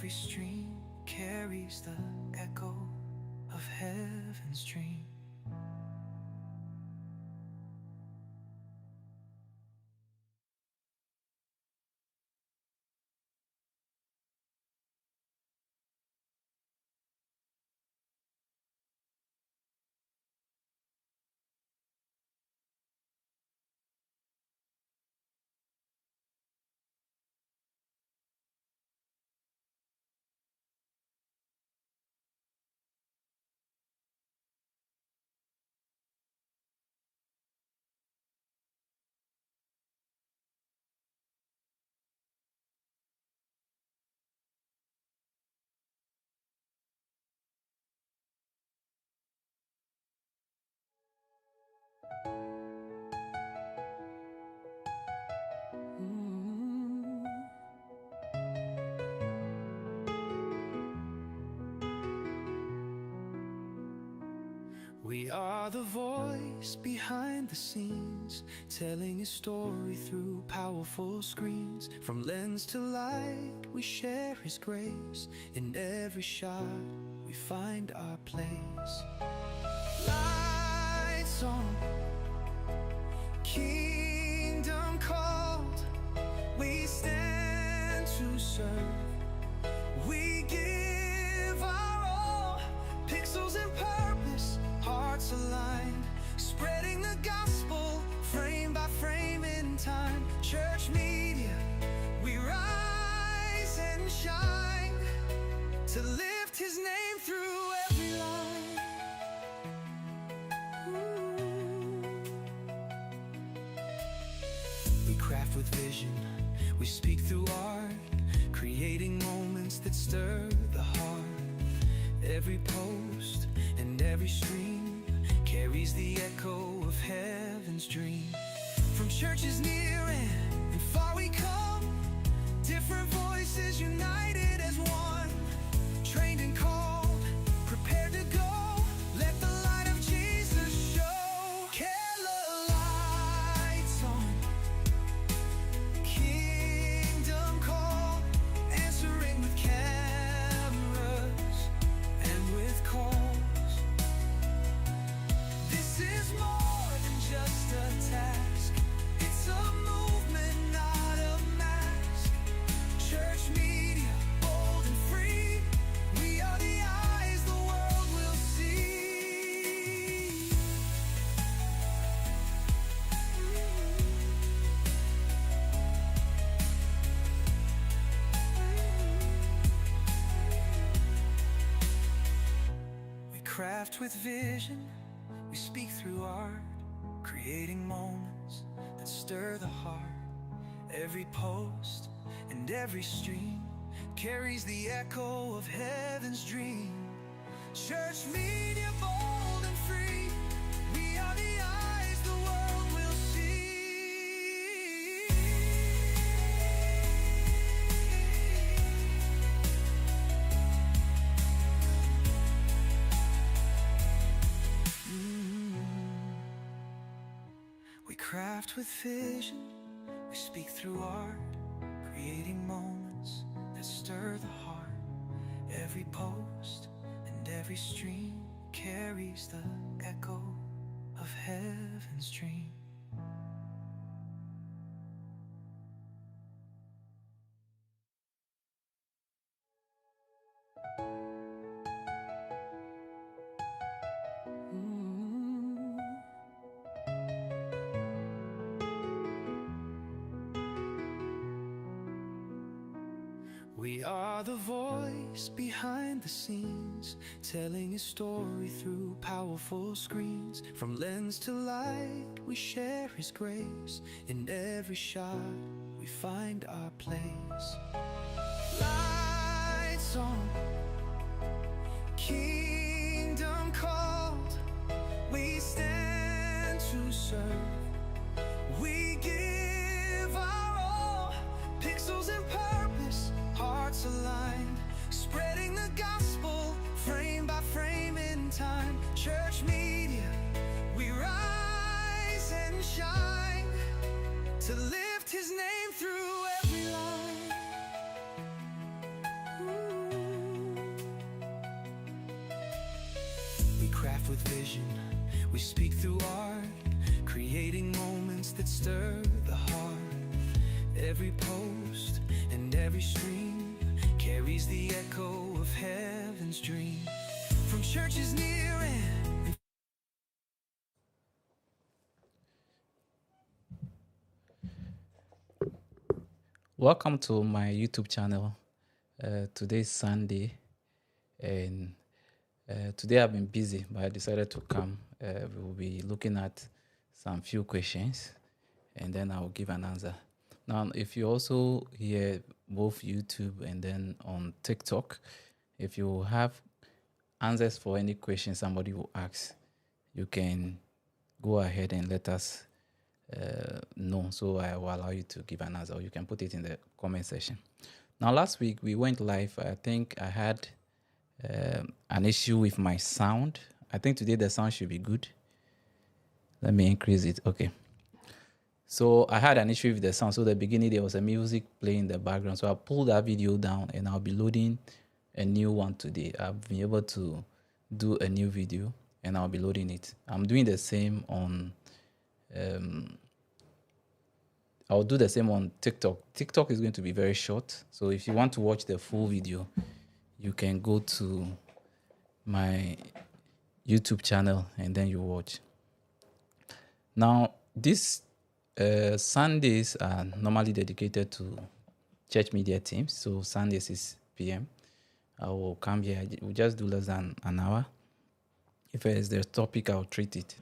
every stream carries the echo of heaven's dream. We are the voice behind the scenes, telling his story through powerful screens. From lens to light, we share his grace. In every shot, we find our place. Lights on, kingdom called, we stand to serve. We give our all, pixels and purpose, hearts aligned, spreading the gospel frame by frame in time. Church media, we rise and shine to lift his name through every line. We craft with vision, we speak through art, creating moments that stir the heart. Every post and every stream carries the echo of heaven's dream. From churches near and far we come, different voices united as one. Trained and called, prepared to go, let the light of Jesus show. Killer lights on, kingdom call, answering with cameras and with calls. This is more than just a task, it's a movement, not a mask. Church media, bold and free, we are the eyes the world will see. We craft with vision, we speak through art, creating moments that stir the heart. Every post and every stream carries the echo of heaven's dream. Church media, bold and free, we are the eyes the world will see. We craft with vision, we speak through art, creating moments that stir the heart. Every post and every stream carries the echo of heaven's dream. We are the voice behind the scenes, telling his story through powerful screens. From lens to light, we share his grace. In every shot, we find our place. Lights on, kingdom called, we stand to serve. We give our all, pixels and purpose, hearts aligned, spreading the gospel frame by frame in time. Church media, we rise and shine to lift his name through every line. craft with vision. We speak through art, creating moments that stir the heart. Every post and every stream carries the echo of heaven's dream. From churches near and welcome to my YouTube channel. Today is Sunday, and today I've been busy, but I decided to come. We will be looking at some few questions, and then I'll give an answer. Now, if you also hear both YouTube and then on TikTok, if you have answers for any question somebody will ask, you can go ahead and let us know, so I will allow you to give an answer, or you can put it in the comment section. Now, last week we went live. I think I had an issue with my sound. I think today the sound should be good. Let me increase it. Okay. So I had an issue with the sound. So at the beginning there was a music playing in the background. So I pulled that video down and I'll be loading a new one today. I've been able to do a new video and I'll be loading it. I'm doing the same on I'll do the same on TikTok. TikTok is going to be very short. So if you want to watch the full video, you can go to my YouTube channel and then you watch. Now, these Sundays are normally dedicated to church media teams. So Sundays is PM. I will come here. We'll just do less than an hour. If there's the topic, I'll treat it.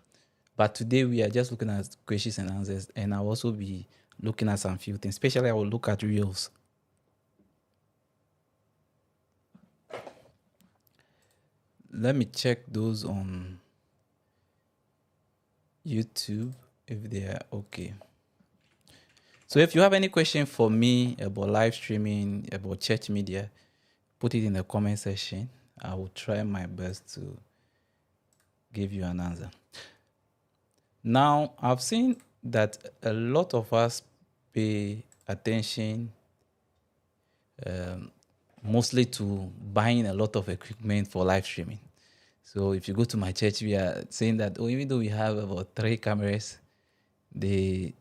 But today we are just looking at questions and answers, and I'll also be looking at some few things. Especially, I will look at reels. Let me check those on YouTube if they are okay. So if you have any question for me about live streaming, about church media, put it in the comment section. I will try my best to give you an answer. Now, I've seen that a lot of us pay attention mostly to buying a lot of equipment for live streaming. So if you go to my church, we are saying that, even though we have about 3 cameras, the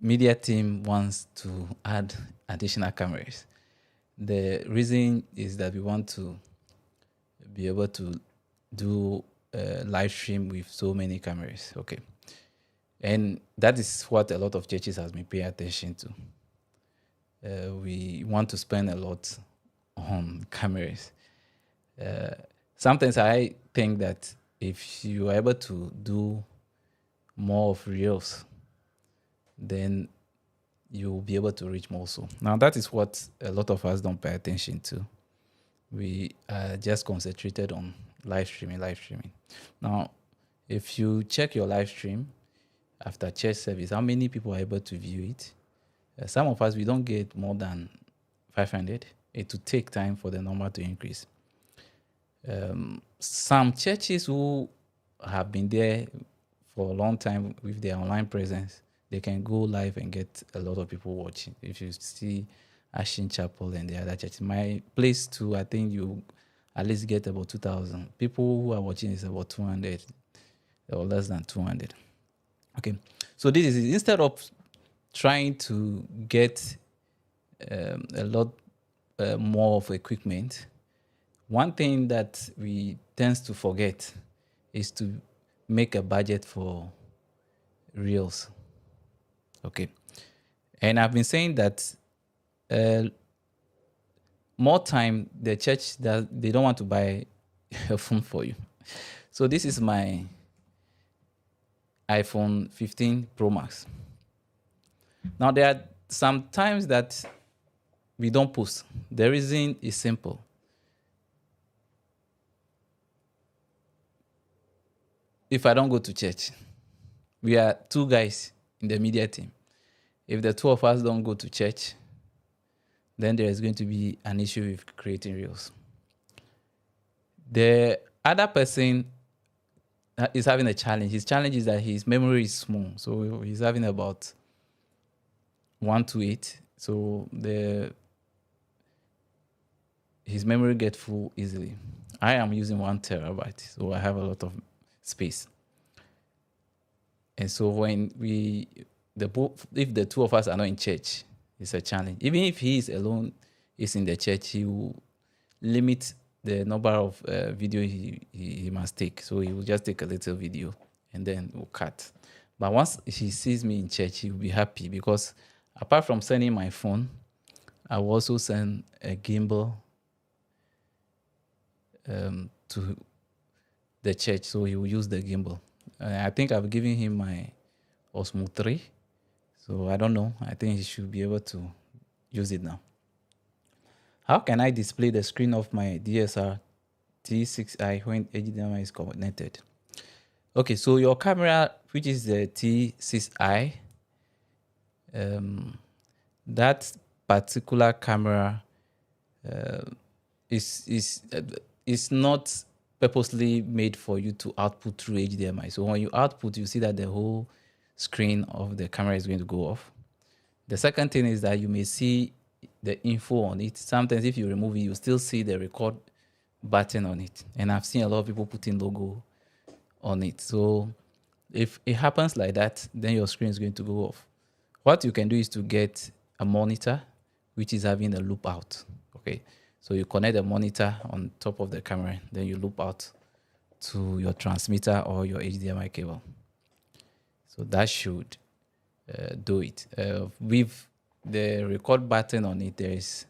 media team wants to add additional cameras. The reason is that we want to be able to do live stream with so many cameras. Okay. And that is what a lot of churches has been paying attention to. We want to spend a lot on cameras. Sometimes I think that if you are able to do more of reels, then you'll be able to reach more. So now that is what a lot of us don't pay attention to. We are just concentrated on live streaming. Now, if you check your live stream after church service, how many people are able to view it? Some of us, we don't get more than 500. It will take time for the number to increase. Some churches who have been there for a long time with their online presence, they can go live and get a lot of people watching. If you see Ashin Chapel and the other churches, my place too, I think you at least get about 2,000. People who are watching is about 200 or less than 200. Okay, so this is, instead of trying to get a lot more of equipment, one thing that we tend to forget is to make a budget for reels. Okay, and I've been saying that more time the church that they don't want to buy a phone for you. So this is my iPhone 15 Pro Max. Now there are some times that we don't post. The reason is simple. If I don't go to church, we are 2 guys in the media team. If the 2 of us don't go to church, then there is going to be an issue with creating reels. The other person is having a challenge. His challenge is that his memory is small. So he's having about 128. So his memory get full easily. I am using 1 terabyte, so I have a lot of space. And so when if the two of us are not in church, it's a challenge. Even if he is alone, is in the church, he will limit the number of video he must take. So he will just take a little video and then we'll cut. But once he sees me in church, he will be happy because apart from sending my phone, I will also send a gimbal to the church, so he will use the gimbal. I think I've given him my Osmo 3, so I don't know. I think he should be able to use it now. How can I display the screen of my DSLR T6i when HDMI is connected? Okay, so your camera, which is the T6i, that particular camera is not purposely made for you to output through HDMI. So when you output, you see that the whole screen of the camera is going to go off. The second thing is that you may see the info on it. Sometimes if you remove it, you still see the record button on it. And I've seen a lot of people putting logo on it. So if it happens like that, then your screen is going to go off. What you can do is to get a monitor which is having a loop out. Okay, so you connect the monitor on top of the camera, then you loop out to your transmitter or your HDMI cable. So that should do it. With the record button on it, there is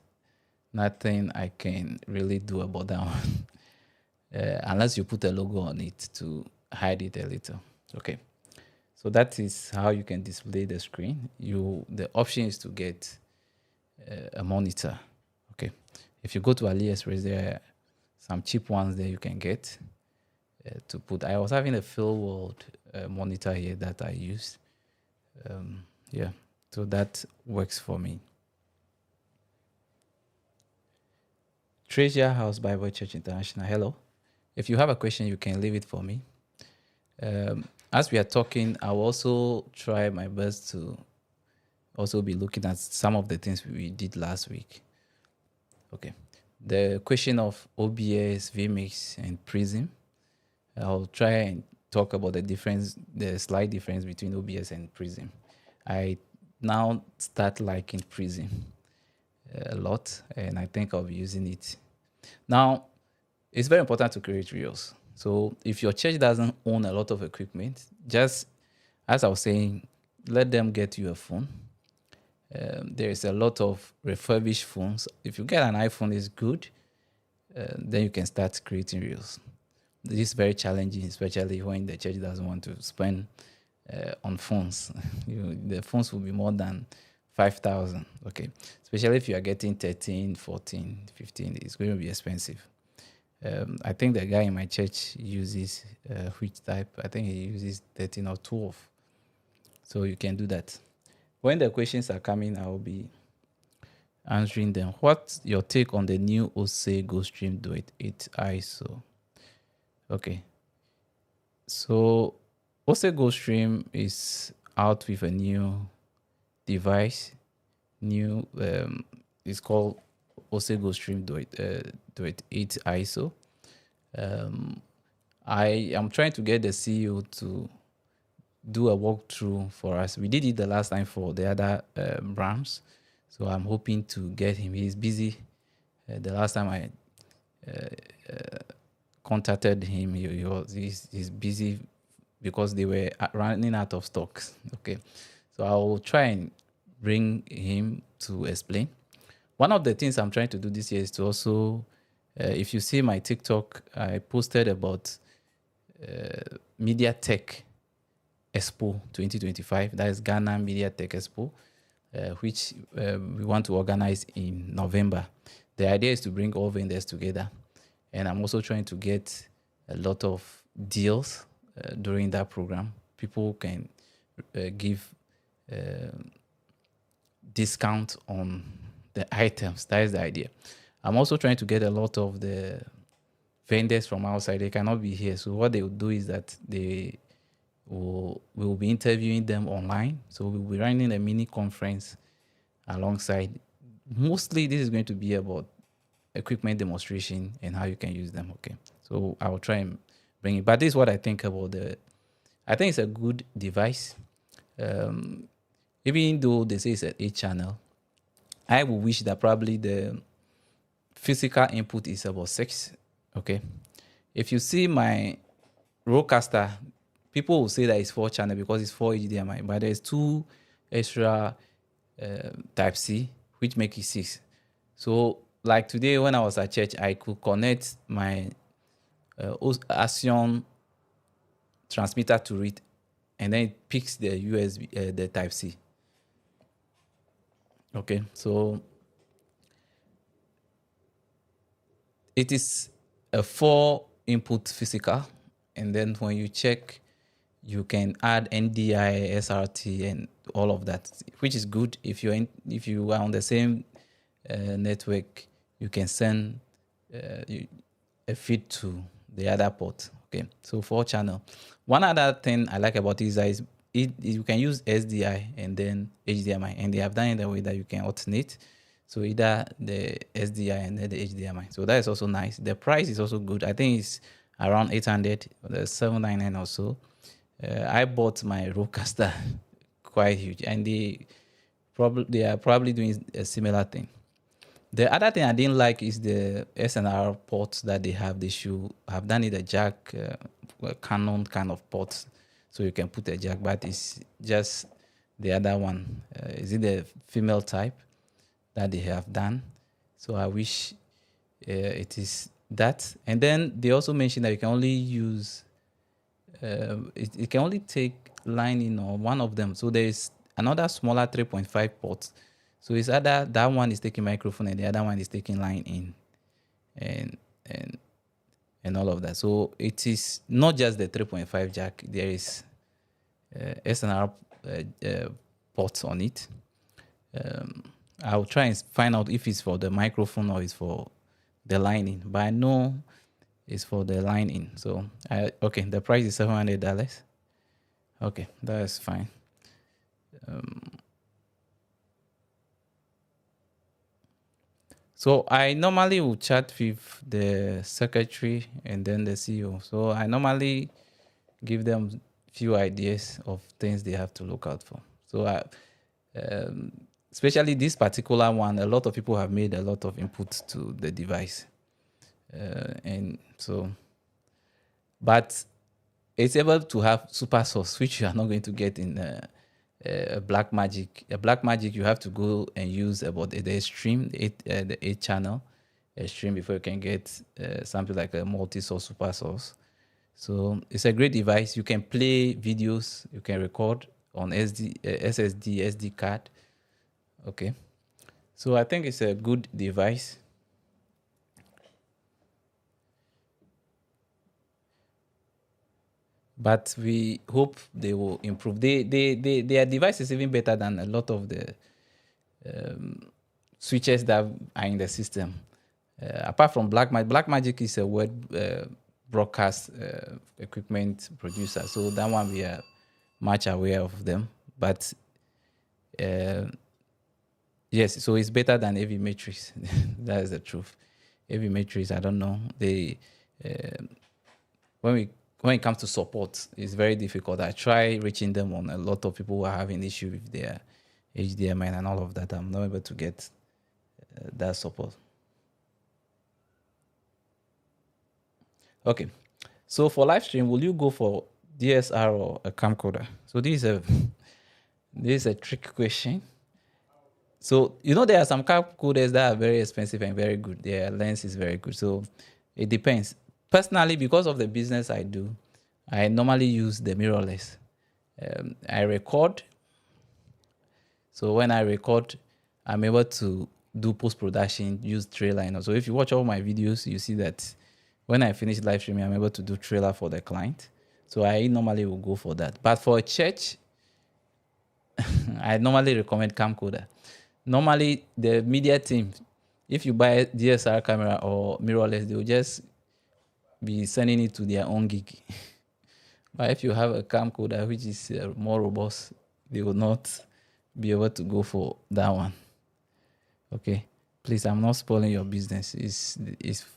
nothing I can really do about that one. Unless you put a logo on it to hide it a little. Okay, so that is how you can display the screen. The option is to get a monitor. Okay, if you go to AliExpress, there are some cheap ones there you can get to put. I was having a Phil World monitor here that I used. Yeah, so that works for me. Treasure House Bible Church International, hello. If you have a question, you can leave it for me. As we are talking, I'll also try my best to also be looking at some of the things we did last week. Okay. The question of OBS, vMix, and Prism. I'll try and talk about the slight difference between OBS and Prism. I now start liking Prism a lot, and I think I'll be using it. Now, it's very important to create reels. So if your church doesn't own a lot of equipment, just as I was saying, let them get you a phone. There is a lot of refurbished phones. If you get an iPhone, it's good. Then you can start creating reels. This is very challenging, especially when the church doesn't want to spend on phones. The phones will be more than 5,000. Okay, especially if you are getting 13, 14, 15, it's going to be expensive. I think the guy in my church uses which type? I think he uses 13 or 12. So you can do that. When the questions are coming, I will be answering them. What's your take on the new Azasoo Stream Duet 8 ISO? Okay. So Azasoo Stream is out with a new device. It's called Azasoo Stream Duet 8 ISO. I am trying to get the CEO to do a walkthrough for us. We did it the last time for the other brands, so I'm hoping to get him. He's busy. The last time I contacted him, he's busy because they were running out of stocks. Okay, so I will try and bring him to explain. One of the things I'm trying to do this year is to also, if you see my TikTok, I posted about Media Tech Expo 2025. That is Ghana Media Tech Expo, which we want to organize in November. The idea is to bring all vendors together. And I'm also trying to get a lot of deals during that program. People can give discount on the items. That is the idea. I'm also trying to get a lot of the vendors from outside. They cannot be here. So what they will do is that we will be interviewing them online. So we'll be running a mini conference alongside. Mostly this is going to be about equipment demonstration and how you can use them. Okay, so I will try and bring it. But this is what I think about the. I think it's a good device. Even though they say it's an 8-channel, I would wish that probably the physical input is about 6. Okay, if you see my Rodecaster, people will say that it's 4-channel because it's 4 HDMI, but there's 2 extra Type C, which make it 6. So like today when I was at church, I could connect my Asion transmitter to it, and then it picks the USB, the Type C. Okay, so it is a 4 input physical, and then when you check, you can add NDI, SRT, and all of that, which is good. If you are on the same network, you can send a feed to the other port. Okay, so 4-channel. One other thing I like about this is you can use SDI and then HDMI, and they have done it in the way that you can alternate. So either the SDI and then the HDMI. So that is also nice. The price is also good. I think it's around 800, 799 or so. I bought my Rodecaster quite huge, and they are probably doing a similar thing. The other thing I didn't like is the SNR ports that they have. They should have done it a jack, Canon kind of ports, so you can put a jack, but it's just the other one. Is it the female type that they have done? So I wish it is that. And then they also mentioned that you can only use, it can only take line in on one of them. So there is another smaller 3.5 ports. So it's either that one is taking microphone and the other one is taking line in, and all of that. So it is not just the 3.5 jack. There is SNR ports on it. I'll try and find out if it's for the microphone or it's for the line in, but I know it's for the line in. So okay, the price is $700. Okay, that is fine. So I normally will chat with the secretary and then the CEO. So I normally give them few ideas of things they have to look out for. So especially this particular one, a lot of people have made a lot of inputs to the device. And so, but it's able to have super source, which you are not going to get in a Blackmagic. A Blackmagic, you have to go and use about the Extreme, the 8-channel Extreme before you can get something like a multi-source super source. So it's a great device. You can play videos, you can record on SSD, SD card. Okay, so I think it's a good device. But we hope they will improve. Their device is even better than a lot of the switches that are in the system. Apart from Blackmagic, Blackmagic is a web broadcast equipment producer. So that one we are much aware of them. But yes, so it's better than AV Matrix. That is the truth. AV Matrix, I don't know. They when it comes to support, it's very difficult. I try reaching them on a lot of people who are having issue with their HDMI and all of that. I'm not able to get that support. Okay, so for live stream, will you go for DSR or a camcorder? So this is a trick question. So there are some camcorders that are very expensive and very good. Their lens is very good. So it depends. Personally, because of the business I do, I normally use the mirrorless. I record. So when I record, I'm able to do post-production, use trailer. So if you watch all my videos, you see that when I finish live streaming, I'm able to do trailer for the client. So I normally will go for that. But for a church, I normally recommend camcorder. Normally, the media team, if you buy a DSLR camera or mirrorless, they will just be sending it to their own gig. But if you have a camcorder which is more robust, they will not be able to go for that one. Okay, Please, I'm not spoiling your business. It's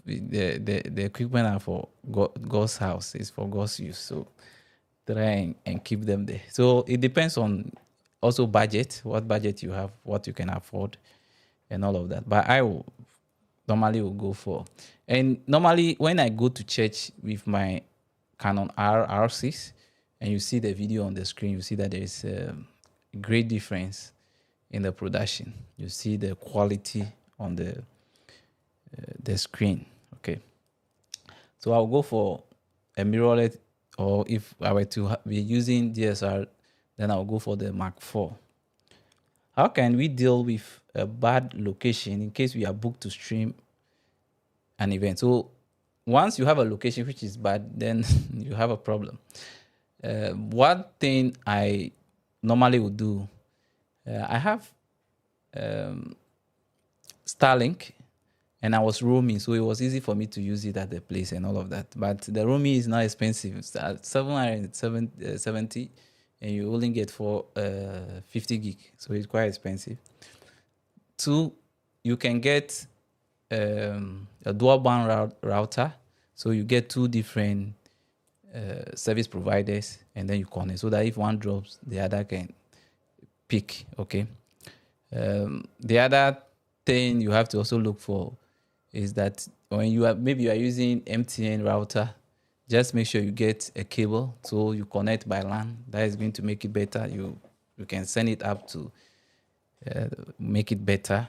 the equipment are for God's house. It's for God's use. So try and keep them there. So it depends on also budget, what budget you have, what you can afford, and all of that. But I will normally will go for. And normally when I go to church with my Canon R6, and you see the video on the screen, you see that there is a great difference in the production. You see the quality on the screen. Okay, so I'll go for a mirrorless, or if I were to be using DSLR, then I'll go for the Mark IV. How can we deal with a bad location in case we are booked to stream an event? So once you have a location which is bad, then you have a problem. One thing I normally would do, I have Starlink, and I was roaming, so it was easy for me to use it at the place and all of that. But the roaming is not expensive. It's at 770, and you only get for 50 gig, so it's quite expensive. Two, you can get a dual band router, so you get two different service providers, and then you connect, so that if one drops, the other can pick. Okay. The other thing you have to also look for is that when you are using MTN router, just make sure you get a cable so you connect by LAN. That is going to make it better. You can send it up to make it better.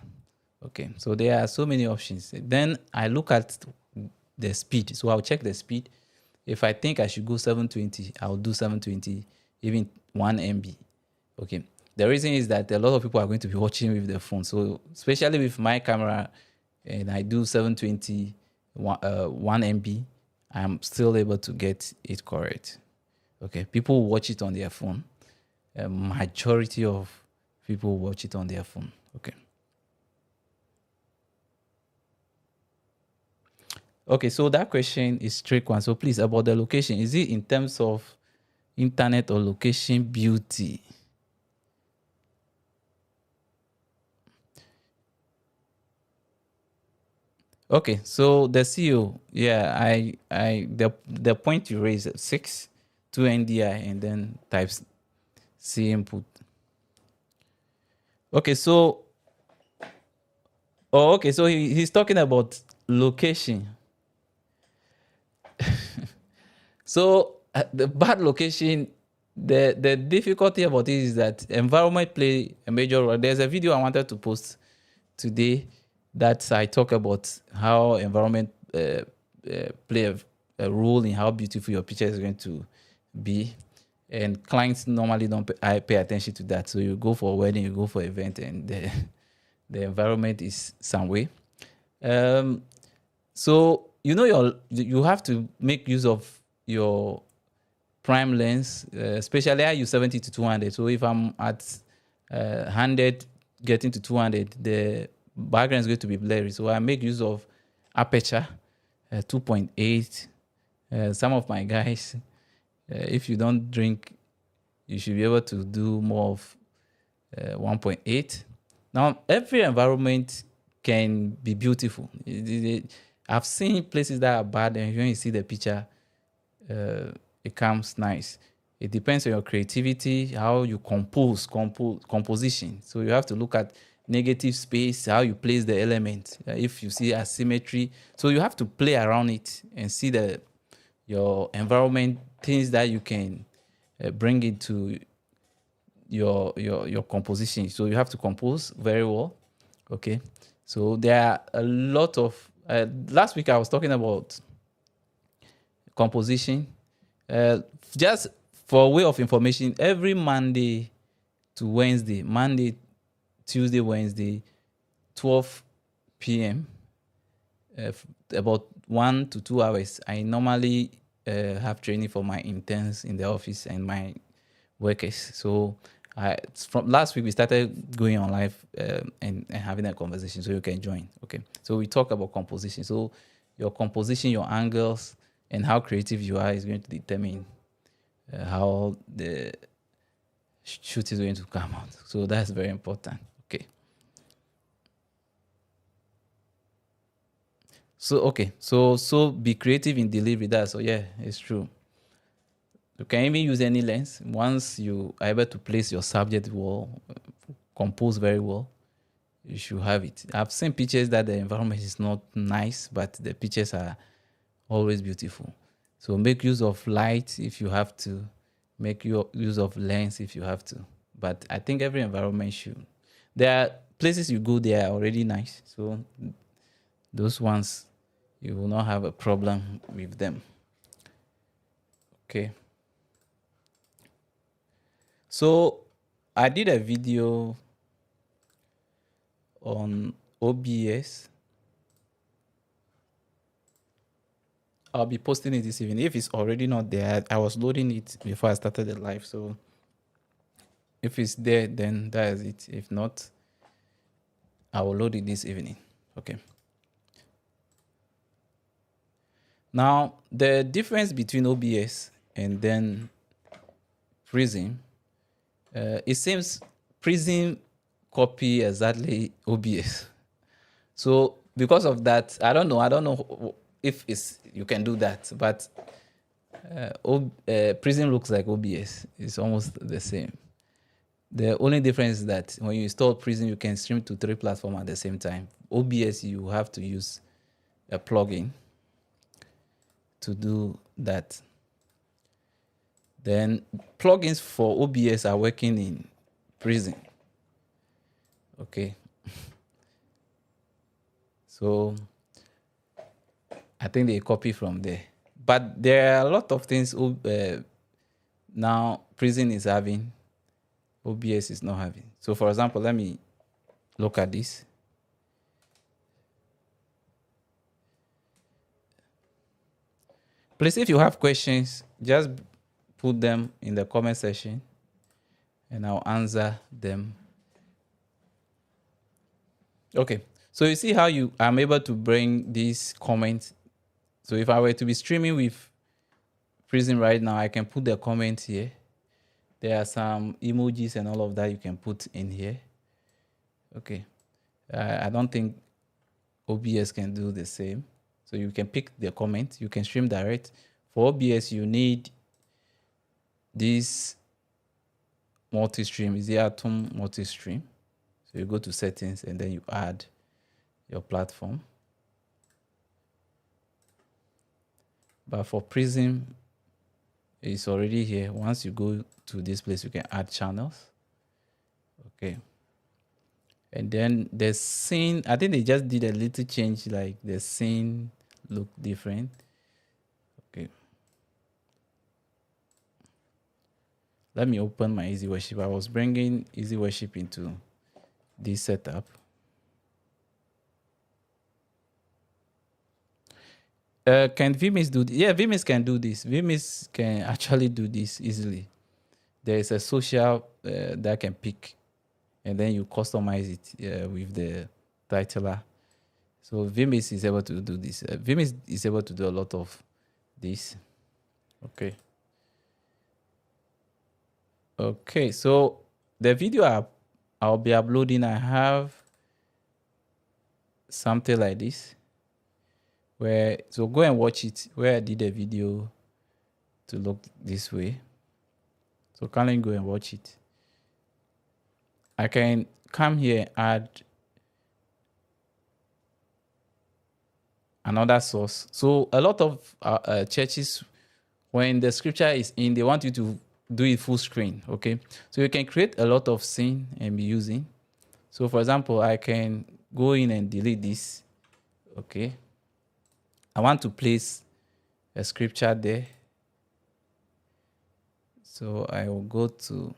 Okay, so there are so many options. Then I look at the speed. So I'll check the speed. If I think I should go 720, I'll do 720, even 1 MB. Okay. The reason is that a lot of people are going to be watching with their phone. So especially with my camera, and I do 720, 1 MB, I'm still able to get it correct. Okay. People watch it on their phone. A majority of people watch it on their phone. Okay. Okay, so that question is trick one. So please, about the location, is it in terms of internet or location beauty? Okay, so the CEO, yeah, the point you raised, 6 2 NDI and then types C input. Okay, so okay, so he's talking about location. So the bad location, the difficulty about it is that environment play a major role. There's a video I wanted to post today that I talk about how environment play a role in how beautiful your picture is going to be. And clients normally don't pay attention to that. So you go for a wedding, you go for an event, and the environment is some way. So you have to make use of your prime lens, especially I use 70 to 200. So if I'm at 100 getting to 200, the background is going to be blurry. So I make use of aperture 2.8. Some of my guys, if you don't drink, you should be able to do more of 1.8. Now, every environment can be beautiful. I've seen places that are bad, and when you see the picture, it comes nice. It depends on your creativity, how you composition. So you have to look at negative space, how you place the element. If you see asymmetry, so you have to play around it and see your environment, things that you can bring into your composition. So you have to compose very well. Okay. So there are a lot of last week I was talking about composition. Just for way of information, every Monday to Wednesday, Monday, Tuesday, Wednesday, 12 p.m., about 1 to 2 hours, I normally have training for my interns in the office and my workers. So from last week, we started going on live and having a conversation, so you can join. Okay. So we talk about composition. So your composition, your angles, and how creative you are is going to determine how the shoot is going to come out. So that's very important. Okay. So okay, so be creative in delivery. That so yeah, it's true. You can even use any lens once you are able to place your subject well, compose very well. You should have it. I've seen pictures that the environment is not nice, but the pictures are always beautiful. So make use of light if you have to, make use of lens if you have to. But I think every environment should. There are places you go, they are already nice. So those ones, you will not have a problem with them. Okay. So I did a video on OBS. I'll be posting it this evening. If it's already not there, I was loading it before I started the live. So if it's there, then that is it. If not, I will load it this evening. Okay. Now, the difference between OBS and then Prism, it seems Prism copy exactly OBS. So because of that, I don't know if you can do that, but Prism looks like OBS. It's almost the same. The only difference is that when you install Prism, you can stream to 3 platforms at the same time. OBS, you have to use a plugin to do that. Then plugins for OBS are working in Prism. Okay. So I think they copy from there. But there are a lot of things now Prism is having, OBS is not having. So for example, let me look at this. Please, if you have questions, just put them in the comment section and I'll answer them. Okay, so you see how I'm able to bring these comments. So if I were to be streaming with Prism right now, I can put the comment here. There are some emojis and all of that you can put in here. Okay, I don't think OBS can do the same. So you can pick the comment, you can stream direct. For OBS, you need this multi-stream, is the Atom multi-stream. So you go to settings and then you add your platform. But for Prism, it's already here. Once you go to this place, you can add channels. Okay. And then the scene, I think they just did a little change, like the scene look different. Okay. Let me open my Easy Worship. I was bringing Easy Worship into this setup. Can Vimiz do this? Yeah, Vimiz can do this. Vimiz can actually do this easily. There is a social that can pick, and then you customize it with the titler. So Vimiz is able to do this. Vimiz is able to do a lot of this. Okay. Okay, so the video I'll be uploading, I have something like this. So go and watch it, where I did a video to look this way. So kindly go and watch it. I can come here and add another source. So a lot of churches, when the scripture is in, they want you to do it full screen. Okay, so you can create a lot of scene and be using. So for example, I can go in and delete this. Okay, I want to place a scripture there. So I will go to,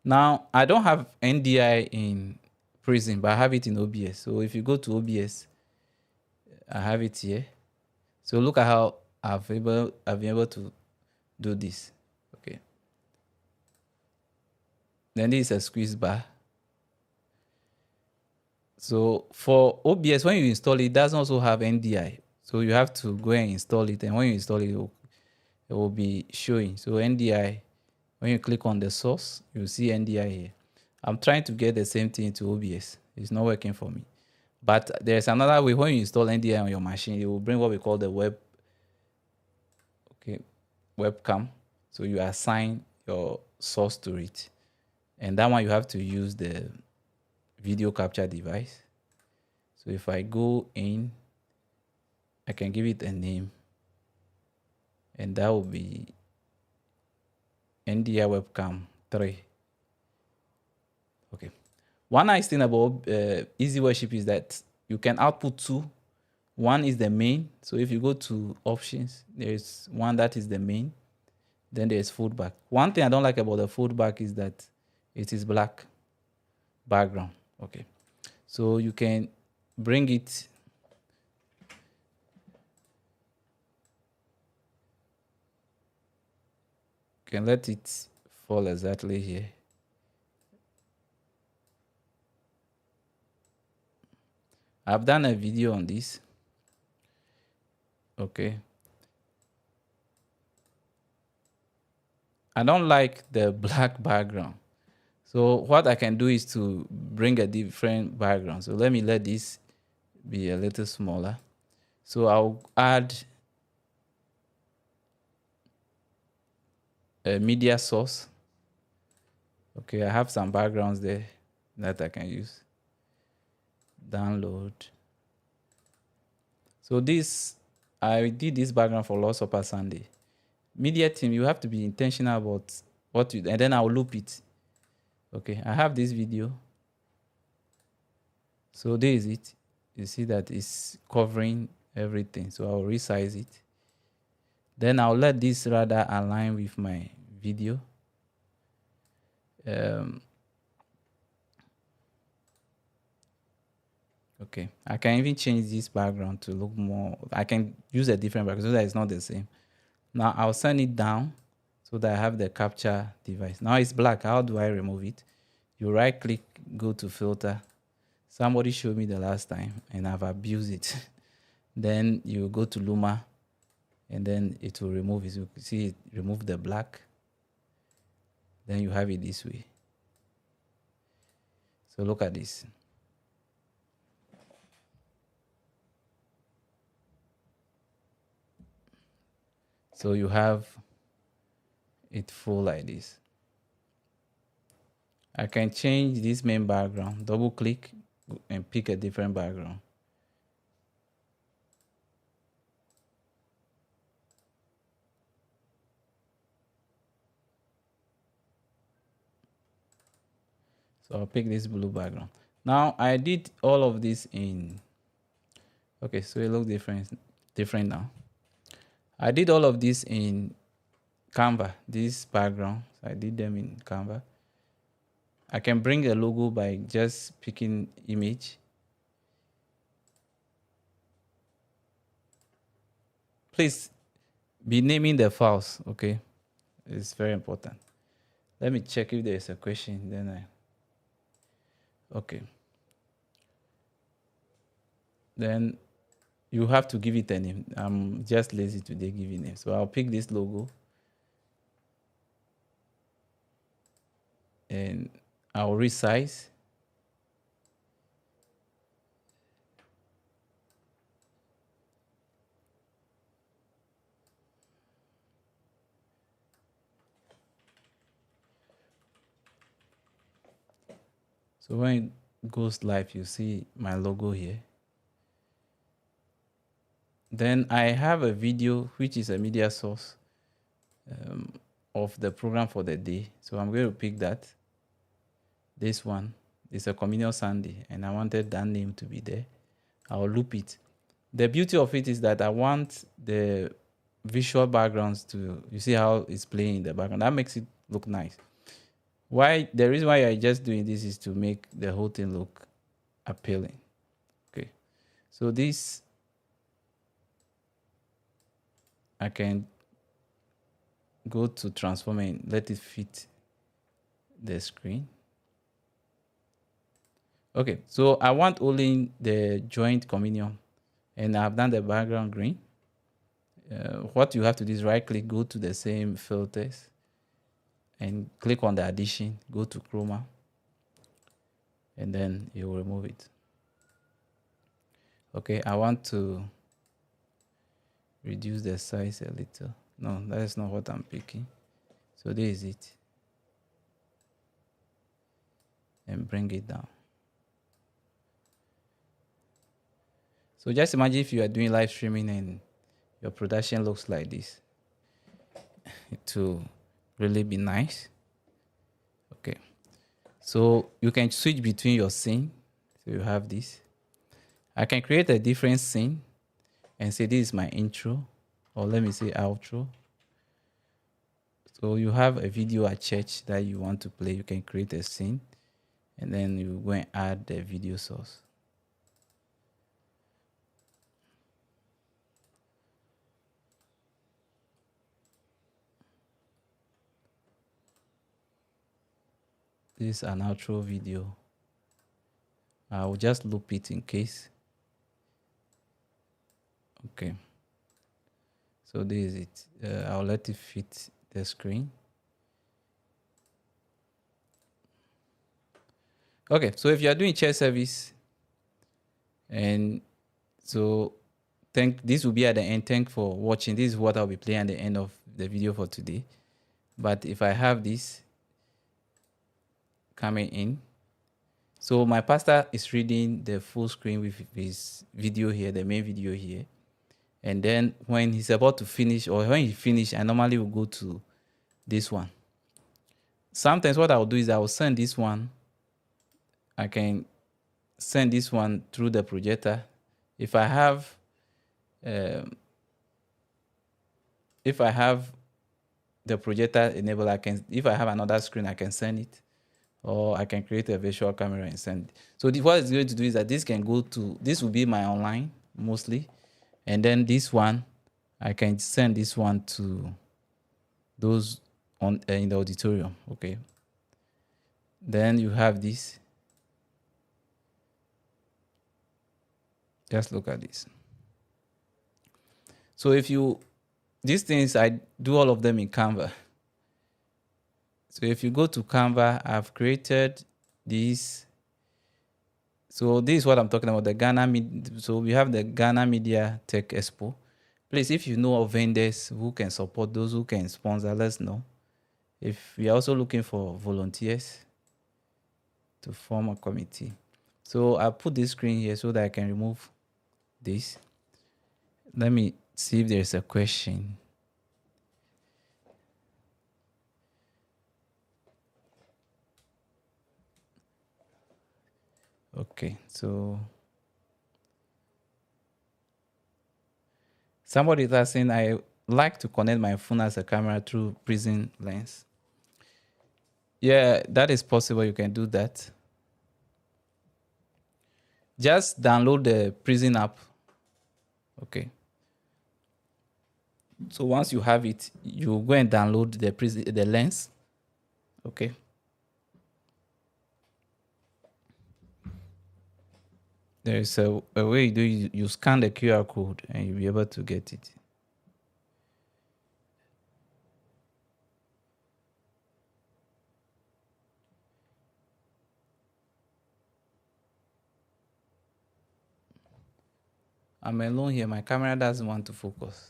now I don't have NDI in Prism, but I have it in OBS. So if you go to OBS, I have it here. So look at how I've been able to do this. Okay. Then this is a squeeze bar. So for OBS, when you install it, it doesn't also have NDI. So you have to go and install it. And when you install it, it will be showing. So NDI, when you click on the source, you'll see NDI here. I'm trying to get the same thing to OBS. It's not working for me. But there's another way. When you install NDI on your machine, it will bring what we call the webcam. So you assign your source to it, and that one you have to use the video capture device. So if I go in, I can give it a name, and that will be NDI webcam 3. Okay. One nice thing about Easy Worship is that you can output 2. One is the main. So if you go to options, there's one that is the main. Then there's foldback. One thing I don't like about the foldback is that it is black background. Okay. So you can bring it. You can let it fall exactly here. I've done a video on this. Okay. I don't like the black background. So what I can do is to bring a different background. So let me let this be a little smaller. So I'll add a media source. Okay, I have some backgrounds there that I can use. Download. So this, I did this background for Lord's Supper Sunday. Media team, you have to be intentional about what you, and then I'll loop it. Okay, I have this video. So there is it. You see that it's covering everything. So I'll resize it. Then I'll let this rather align with my video. Okay, I can even change this background to look more. I can use a different background so that it's not the same. Now I'll send it down so that I have the capture device. Now it's black. How do I remove it? You right click, go to filter. Somebody showed me the last time and I've abused it. Then you go to Luma and then it will remove it. You see it remove the black. Then you have it this way. So look at this. So you have it full like this. I can change this main background, double click and pick a different background. So I'll pick this blue background. Now I did all of this in, okay, so it looks different now. I did all of this in Canva, this background. So I did them in Canva. I can bring a logo by just picking image. Please be naming the files, okay? It's very important. Let me check if there's a question, then okay. Then you have to give it a name. I'm just lazy today giving names. So I'll pick this logo. And I'll resize. So when it goes live, you see my logo here. Then I have a video, which is a media source of the program for the day. So I'm going to pick that. This one is a Communion Sunday, and I wanted that name to be there. I'll loop it. The beauty of it is that I want the visual backgrounds to, you see how it's playing in the background. That makes it look nice. The reason why I just doing this is to make the whole thing look appealing. Okay, so this I can go to transform and let it fit the screen. Okay, so I want only the joint communion, and I've done the background green. What you have to do is right click, go to the same filters, and click on the addition, go to chroma, and then you will remove it. Okay, I want to reduce the size a little. No, that is not what I'm picking. So there is it. And bring it down. So just imagine if you are doing live streaming and your production looks like this. It will really be nice. Okay. So you can switch between your scene. So you have this. I can create a different scene and say this is my intro, or let me say outro. So you have a video at church that you want to play. You can create a scene and then you go and add the video source. This is an outro video. I will just loop it in case. Okay. So this is it. I'll let it fit the screen. Okay, so if you are doing church service, and so this will be at the end. Thank for watching. This is what I'll be playing at the end of the video for today. But if I have this coming in, so my pastor is reading the full screen with his video here, the main video here. And then when he's about to finish, or when he finishes, I normally will go to this one. Sometimes what I'll do is I will send this one. I can send this one through the projector. If I have the projector enabled, if I have another screen, I can send it, or I can create a virtual camera and send it. So what it's going to do is that this will be my online mostly. And then this one, I can send this one to those in the auditorium. Okay. Then you have this. Just look at this. So these things, I do all of them in Canva. So if you go to Canva, I've created this. So this is what I'm talking about, the Ghana. So we have the Ghana Media Tech Expo. Please, if you know of vendors who can support, those who can sponsor, let us know. If we are also looking for volunteers to form a committee. So I put this screen here so that I can remove this. Let me see if there's a question. Okay, so somebody is asking, I like to connect my phone as a camera through Prism lens. Yeah, that is possible. You can do that. Just download the Prism app. Okay. So once you have it, you go and download the lens. Okay. There is a way you scan the QR code and you'll be able to get it. I'm alone here. My camera doesn't want to focus.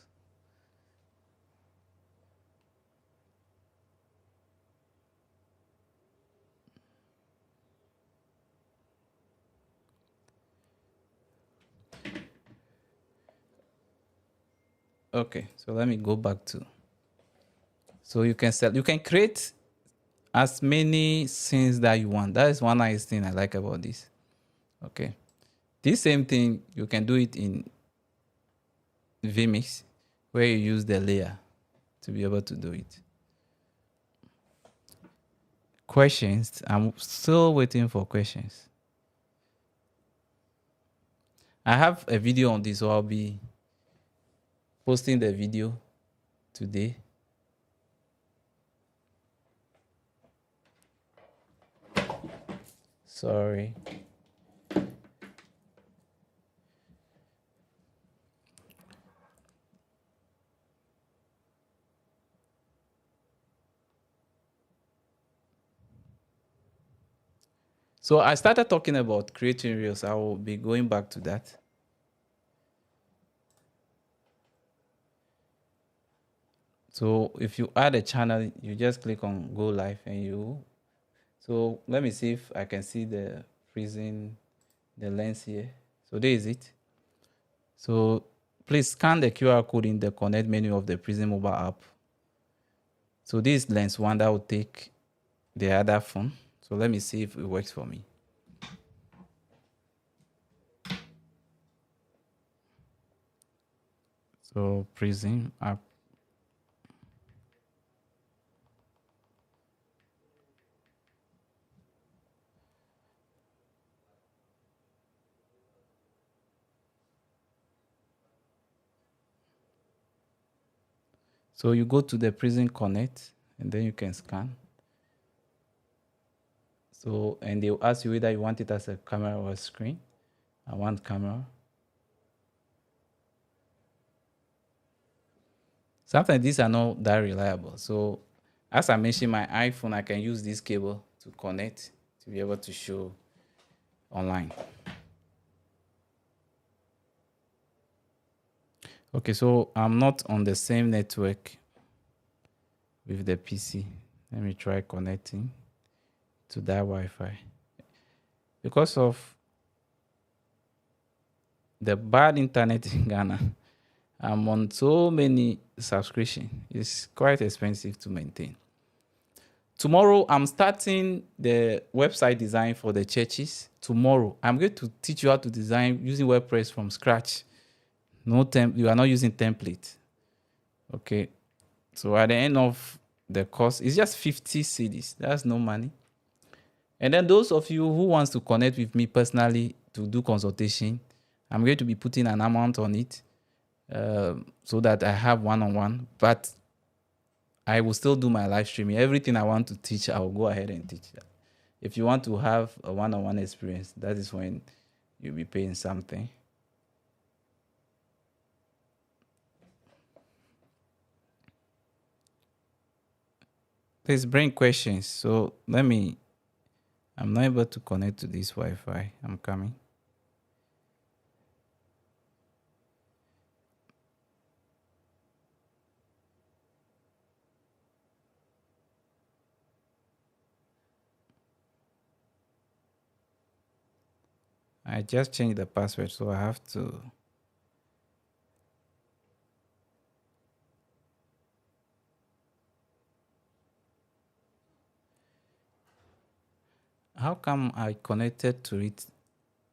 Okay, so let me go back to. So you can create as many scenes that you want. That is one nice thing I like about this. Okay. This same thing, you can do it in vMix, where you use the layer to be able to do it. Questions? I'm still waiting for questions. I have a video on this, so I'll be posting the video today. Sorry. So I started talking about creating reels. I will be going back to that. So if you add a channel, you just click on go live and so let me see if I can see the freezing, the lens here. So there is it. So please scan the QR code in the connect menu of the Prism mobile app. So this is lens one that will take the other phone. So let me see if it works for me. So Prism app. So you go to the Prism Connect and then you can scan. So, and they'll ask you whether you want it as a camera or a screen. I want camera. Sometimes these are not that reliable. So as I mentioned, my iPhone, I can use this cable to connect to be able to show online. Okay, so I'm not on the same network with the PC. Let me try connecting to that Wi-Fi. Because of the bad internet in Ghana, I'm on so many subscriptions. It's quite expensive to maintain. Tomorrow, I'm starting the website design for the churches. Tomorrow, I'm going to teach you how to design using WordPress from scratch. You are not using template. Okay. So at the end of the course, it's just 50 CDs. That's no money. And then those of you who wants to connect with me personally to do consultation, I'm going to be putting an amount on it so that I have one-on-one. But I will still do my live streaming. Everything I want to teach, I will go ahead and teach that. If you want to have a one-on-one experience, that is when you'll be paying something. Please bring questions. So I'm not able to connect to this Wi-Fi. I'm coming. I just changed the password, so I have to. How come I connected to it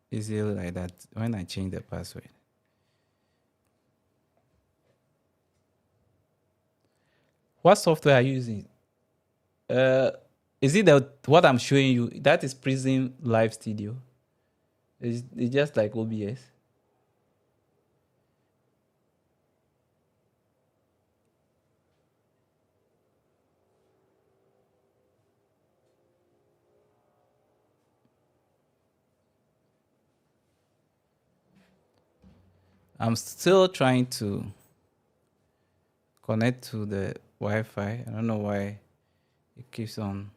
easily like that when I changed the password? What software are you using? Is it what I'm showing you? That is Prism Live Studio. It's just like OBS. I'm still trying to connect to the Wi-Fi. I don't know why it keeps on.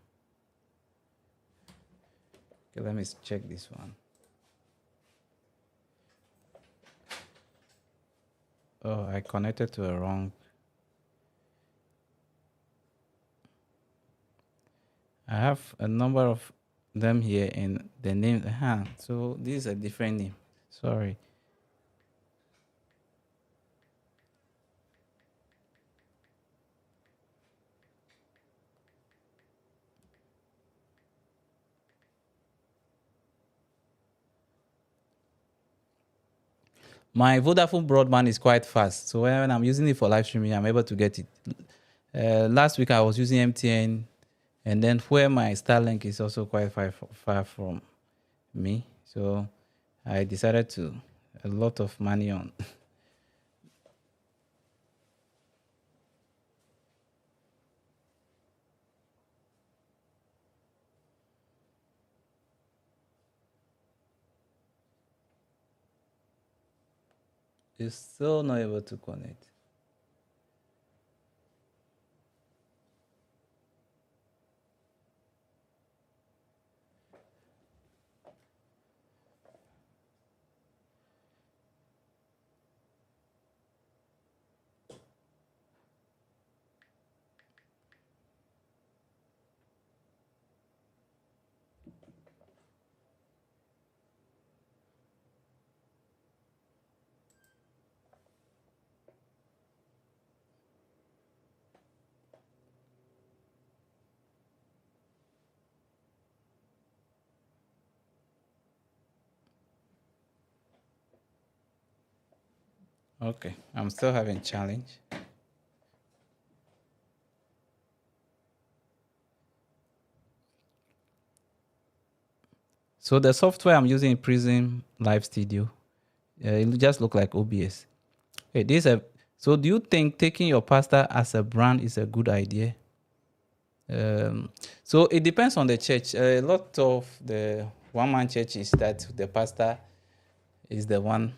Okay, let me check this one. Oh, I connected to a wrong. I have a number of them here in the name. So this is a different name. Sorry. My Vodafone broadband is quite fast. So when I'm using it for live streaming, I'm able to get it. Last week I was using MTN, and then where my Starlink is also quite far from me. So I decided to a lot of money on. It's still not able to connect. Okay, I'm still having challenge. So the software I'm using is Prism Live Studio. It just look like OBS. Hey, so do you think taking your pastor as a brand is a good idea? So it depends on the church. A lot of the one-man church is that the pastor is the one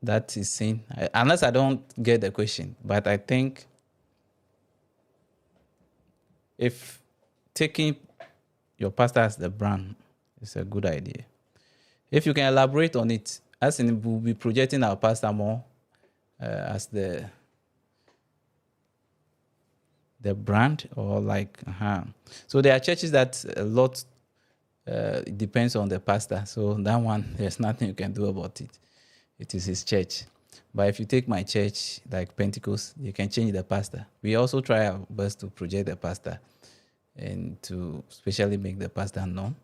that is seen. Unless I don't get the question, but I think if taking your pastor as the brand is a good idea. If you can elaborate on it, as in we'll be projecting our pastor more as the brand, or like so there are churches that a lot it depends on the pastor. So that one, there's nothing you can do about it. It is his church. But if you take my church, like Pentecost, you can change the pastor. We also try our best to project the pastor and to especially make the pastor known.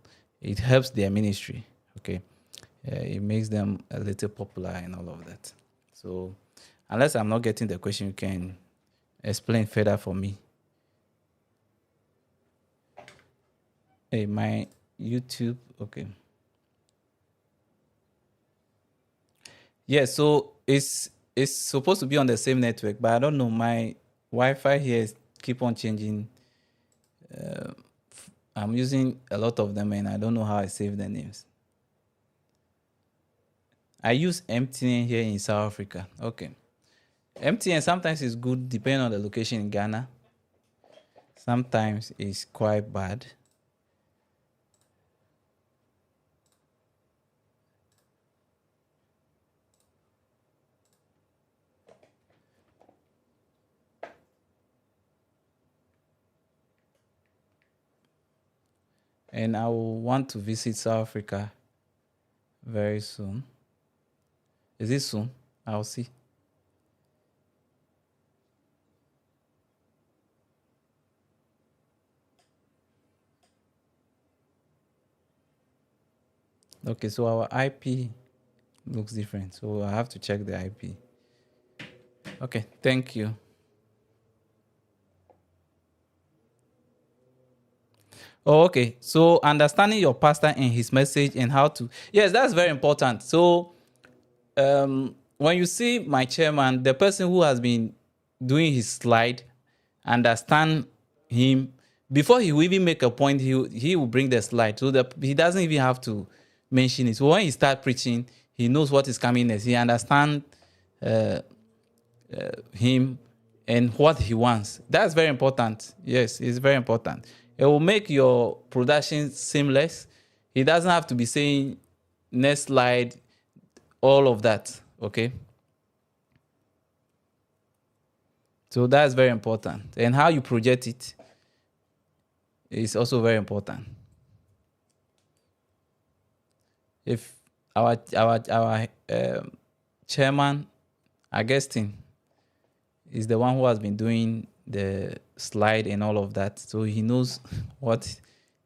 It helps their ministry, okay? It makes them a little popular and all of that. So unless I'm not getting the question, you can explain further for me. Hey, my YouTube, okay. Yeah, so it's supposed to be on the same network, but I don't know. My Wi-Fi here is keep on changing. I'm using a lot of them, and I don't know how I save the names. I use MTN here in South Africa. Okay. MTN sometimes is good depending on the location in Ghana. Sometimes it's quite bad. And I will want to visit South Africa very soon. Is it soon? I'll see. Okay, so our IP looks different. So I have to check the IP. Okay, thank you. Oh, okay. So understanding your pastor and his message and how to, yes, that's very important. So when you see my chairman, the person who has been doing his slide, understand him before he will even make a point. He will bring the slide so that he doesn't even have to mention it. So when he start preaching, he knows what is coming next. He understand him and what he wants. That's very important. Yes, it's very important. It will make your production seamless. He doesn't have to be saying next slide, all of that. Okay. So that's very important. And how you project it is also very important. If our chairman, Augustine, is the one who has been doing the slide and all of that, so he knows what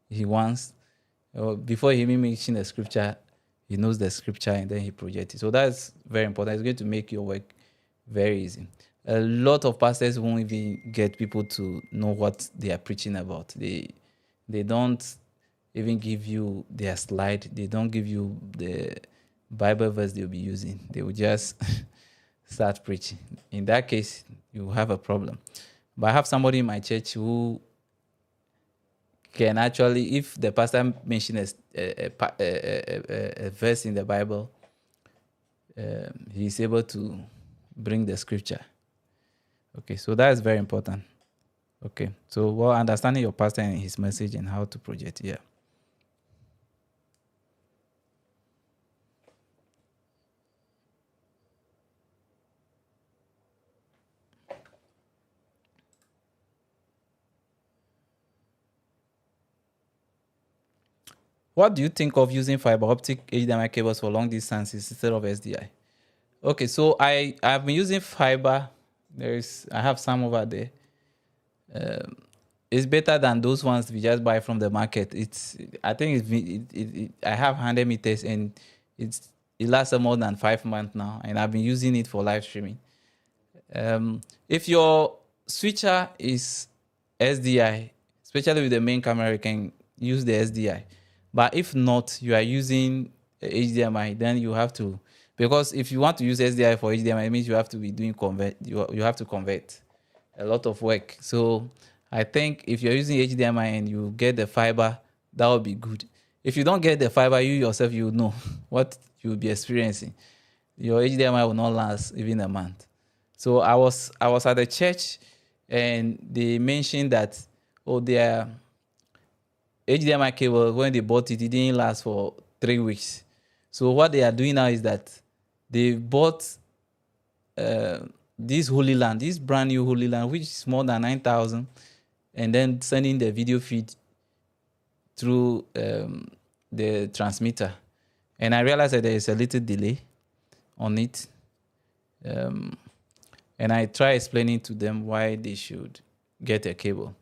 he wants. Before he even mentions the scripture, he knows the scripture and then he projects it. So that's very important. It's going to make your work very easy. A lot of pastors won't even get people to know what they are preaching about. They don't even give you their slide. They don't give you the Bible verse they'll be using. They will just start preaching. In that case, you have a problem. But I have somebody in my church who can actually, if the pastor mentions a verse in the Bible, he's able to bring the scripture. Okay, so that is very important. Okay, so well, understanding your pastor and his message and how to project, yeah. What do you think of using fiber optic HDMI cables for long distances instead of SDI? Okay, so I've been using fiber. I have some over there. It's better than those ones we just buy from the market. I think I have 100 meters and it lasted more than 5 months now, and I've been using it for live streaming. If your switcher is SDI, especially with the main camera, you can use the SDI. But if not, you are using HDMI, then you have to, because if you want to use SDI for HDMI, it means you have to be doing convert. You have to convert a lot of work. So I think if you're using HDMI and you get the fiber, that would be good. If you don't get the fiber, you yourself, you know what you'll be experiencing. Your HDMI will not last even a month. So I was at the church, and they mentioned that, oh, their HDMI cable, when they bought it, it didn't last for 3 weeks. So what they are doing now is that they bought this Holy Land, this brand new Holy Land, which is more than 9,000, and then sending the video feed through the transmitter. And I realized that there is a little delay on it. And I tried explaining to them why they should get a cable.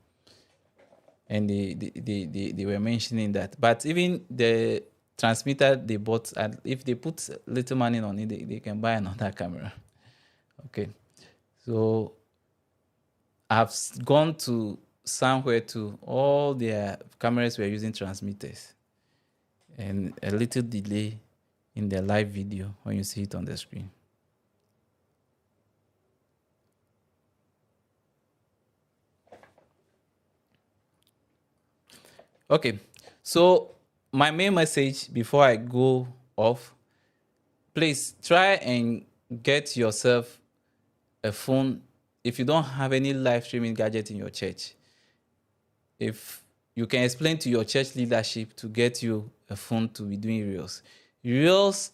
And they were mentioning that. But even the transmitter they bought, and if they put little money on it, they can buy another camera. Okay. So I've gone to somewhere to all their cameras were using transmitters. And a little delay in the live video when you see it on the screen. Okay, so my main message before I go off, please try and get yourself a phone. If you don't have any live streaming gadget in your church, if you can explain to your church leadership to get you a phone to be doing reels. Reels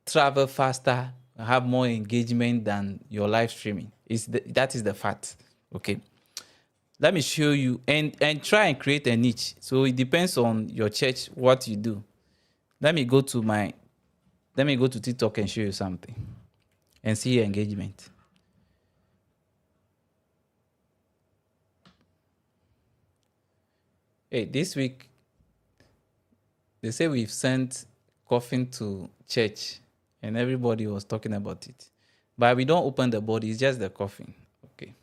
travel faster, have more engagement than your live streaming. That is the fact. Okay. Let me show you, and try and create a niche. So it depends on your church what you do. Let me go to TikTok and show you something and see your engagement. Hey, this week they say we've sent coffin to church and everybody was talking about it. But we don't open the body, it's just the coffin. Okay.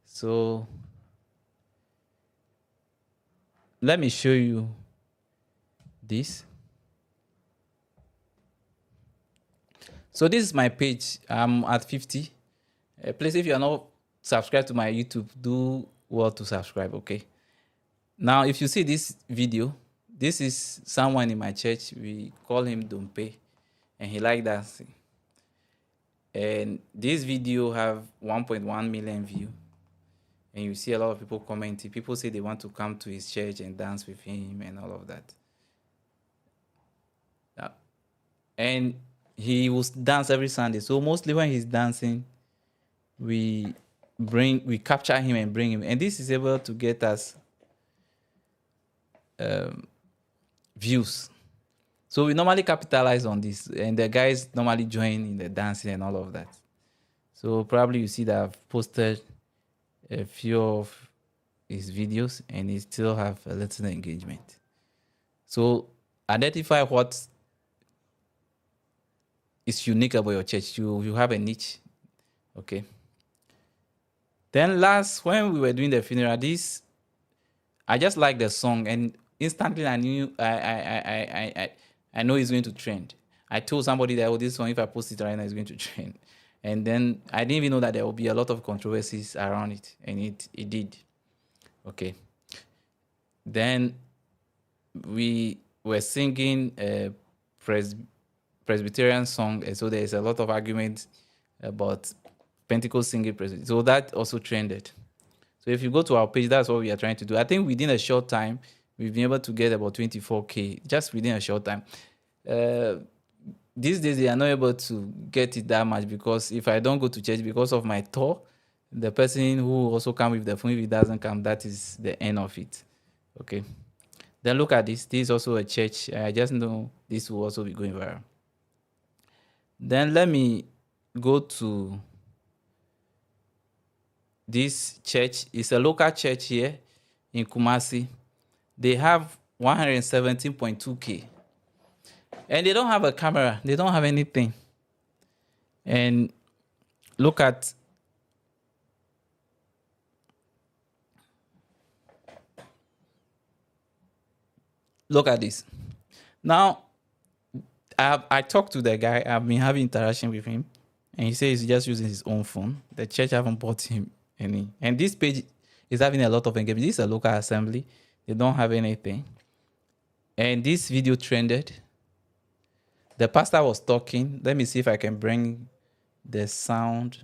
So let me show you this. So this is my page. I'm at 50. Please, if you are not subscribed to my YouTube, do well to subscribe, okay? Now, if you see this video, this is someone in my church. We call him Dompe, and he like dancing. And this video have 1.1 million views. And you see a lot of people commenting. People say they want to come to his church and dance with him and all of that. And he will dance every Sunday. So mostly when he's dancing, we capture him and bring him. And this is able to get us views. So we normally capitalize on this. And the guys normally join in the dancing and all of that. So probably you see that I've posted a few of his videos and he still have a little engagement. So identify what is unique about your church. You have a niche. Okay. Then when we were doing the funeral, I just liked the song and instantly I knew I know it's going to trend. I told somebody that this song, if I post it right now, is going to trend. And then I didn't even know that there will be a lot of controversies around it. And it did. Okay. Then we were singing a Presbyterian song. And so there's a lot of arguments about Pentecost singing Presbyterian. So that also trended. So if you go to our page, that's what we are trying to do. I think within a short time, we've been able to get about 24K just within a short time. These days, they are not able to get it that much because if I don't go to church because of my tour, the person who also come with the phone, if he doesn't come, that is the end of it. Okay. Then look at this. This is also a church. I just know this will also be going viral. Then let me go to this church. It's a local church here in Kumasi. They have 117.2K. And they don't have a camera. They don't have anything. And look at this. Now, I talked to the guy. I've been having interaction with him, and he says he's just using his own phone. The church haven't bought him any. And this page is having a lot of engagement. This is a local assembly. They don't have anything. And this video trended. The pastor was talking. Let me see if I can bring the sound.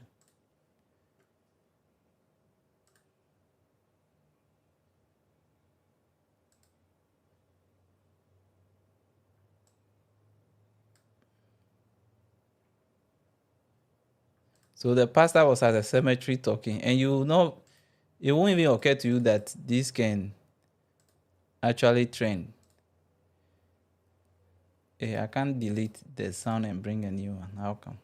So the pastor was at the cemetery talking, and you know, it won't even occur to you that this can actually trend. I can't delete the sound and bring a new one. How come?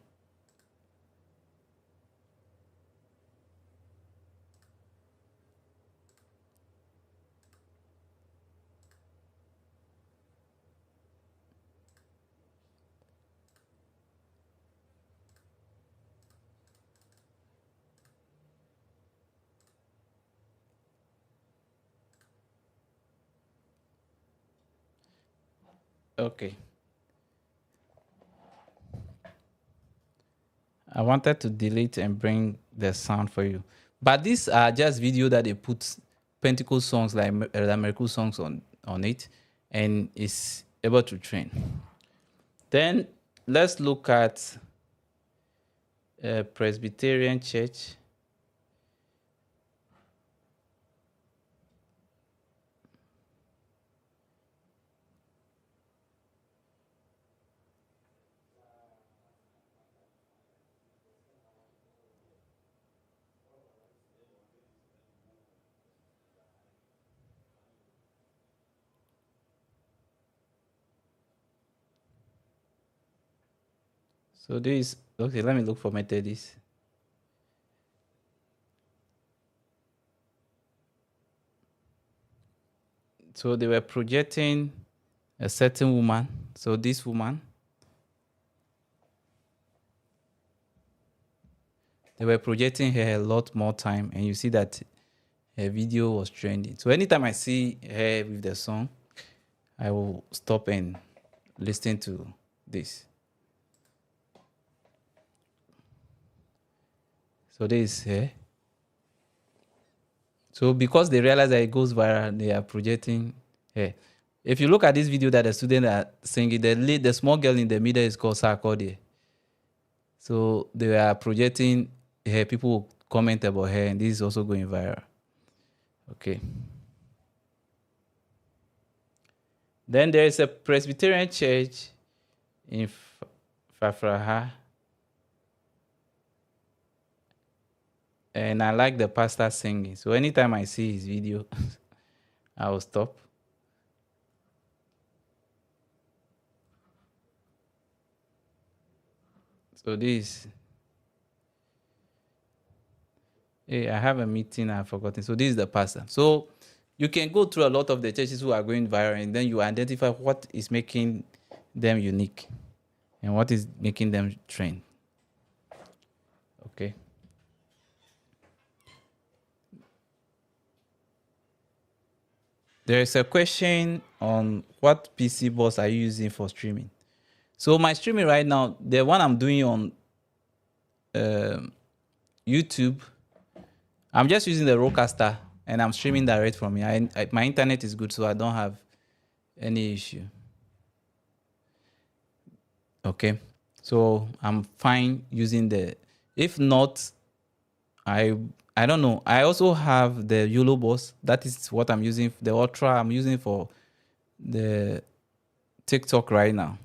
Okay. I wanted to delete and bring the sound for you. But these are just video that they put Pentecost songs like miracle songs on it, and it's able to train. Then let's look at Presbyterian Church. So this, okay, let me look for Methodist. So they were projecting a certain woman. So this woman, they were projecting her a lot more time, and you see that her video was trending. So anytime I see her with the song, I will stop and listen to this. So this is her. So because they realize that it goes viral, they are projecting her. If you look at this video that the students are singing, the small girl in the middle is called Sarkodie. So they are projecting her. People comment about her, and this is also going viral. Okay. Then there is a Presbyterian church in Fafraha. And I like the pastor singing. So anytime I see his video, I will stop. So this, hey, I have a meeting, I've forgotten. So this is the pastor. So you can go through a lot of the churches who are going viral, and then you identify what is making them unique and what is making them trend. Okay. There is a question on what PC box are you using for streaming? So my streaming right now, the one I'm doing on YouTube, I'm just using the Rodecaster, and I'm streaming direct from here. My internet is good, so I don't have any issue. Okay, so I'm fine using the. If not, I don't know. I also have the YOLO boss. That is what I'm using. The Ultra I'm using for the TikTok right now.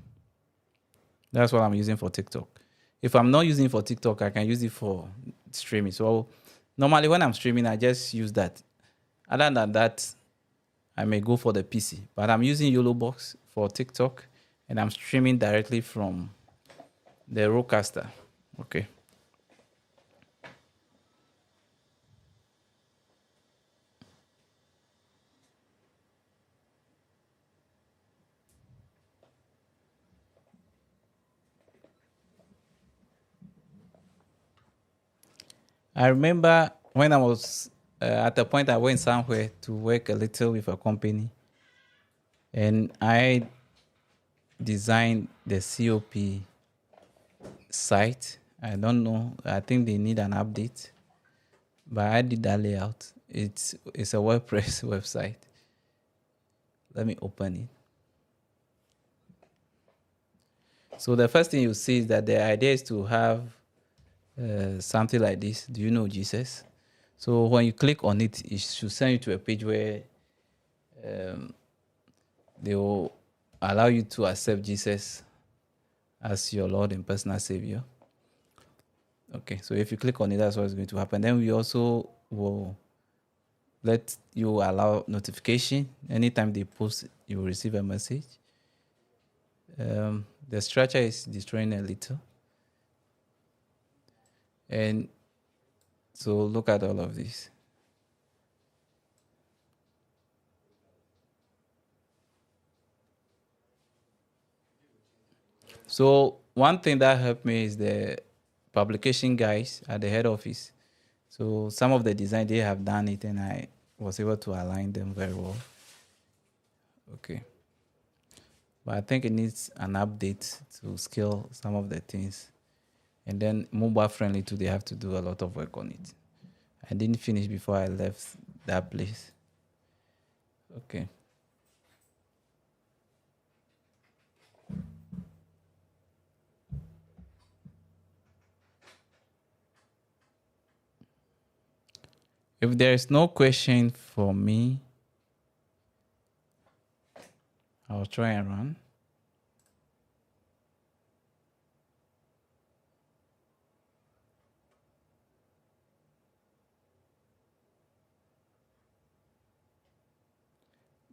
That's what I'm using for TikTok. If I'm not using for TikTok, I can use it for streaming. So normally when I'm streaming, I just use that. Other than that, I may go for the PC. But I'm using YOLO box for TikTok, and I'm streaming directly from the Rodecaster. Okay. I remember when I was at a point I went somewhere to work a little with a company, and I designed the COP site. I don't know. I think they need an update, but I did that layout. It's a WordPress website. Let me open it. So the first thing you see is that the idea is to have something like this. Do you know Jesus? So when you click on it, it should send you to a page where they will allow you to accept Jesus as your Lord and personal Savior. Okay, so if you click on it, that's what's going to happen. Then we also will let you allow notification. Anytime they post, you will receive a message. The structure is destroying a little. And so look at all of this. So one thing that helped me is the publication guys at the head office. So some of the design, they have done it, and I was able to align them very well. Okay. But I think it needs an update to scale some of the things. And then mobile friendly too, they have to do a lot of work on it. I didn't finish before I left that place. Okay. If there is no question for me, I'll try and run.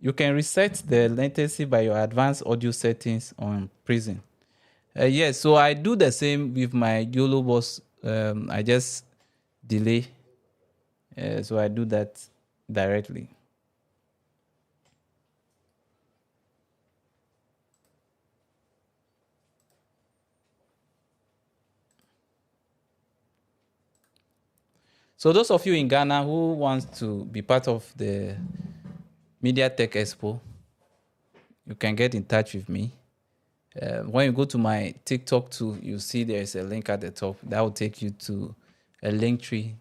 You can reset the latency by your advanced audio settings on Prism. Yes, so I do the same with my YOLO boss. I just delay. So I do that directly. So those of you in Ghana who want to be part of the Media Tech Expo, you can get in touch with me. When you go to my TikTok too, you see there's a link at the top that will take you to a link tree,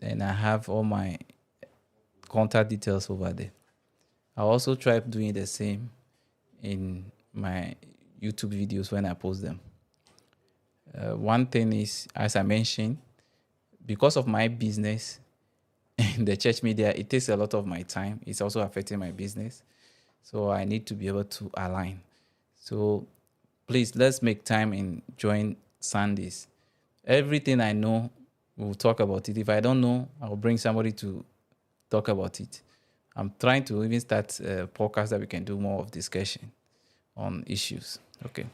and I have all my contact details over there. I'll also try doing the same in my YouTube videos when I post them. One thing is, as I mentioned, because of my business in the church media, it takes a lot of my time. It's also affecting my business. So I need to be able to align. So please, let's make time and join Sundays. Everything I know, we'll talk about it. If I don't know, I'll bring somebody to talk about it. I'm trying to even start a podcast that we can do more of discussion on issues. Okay.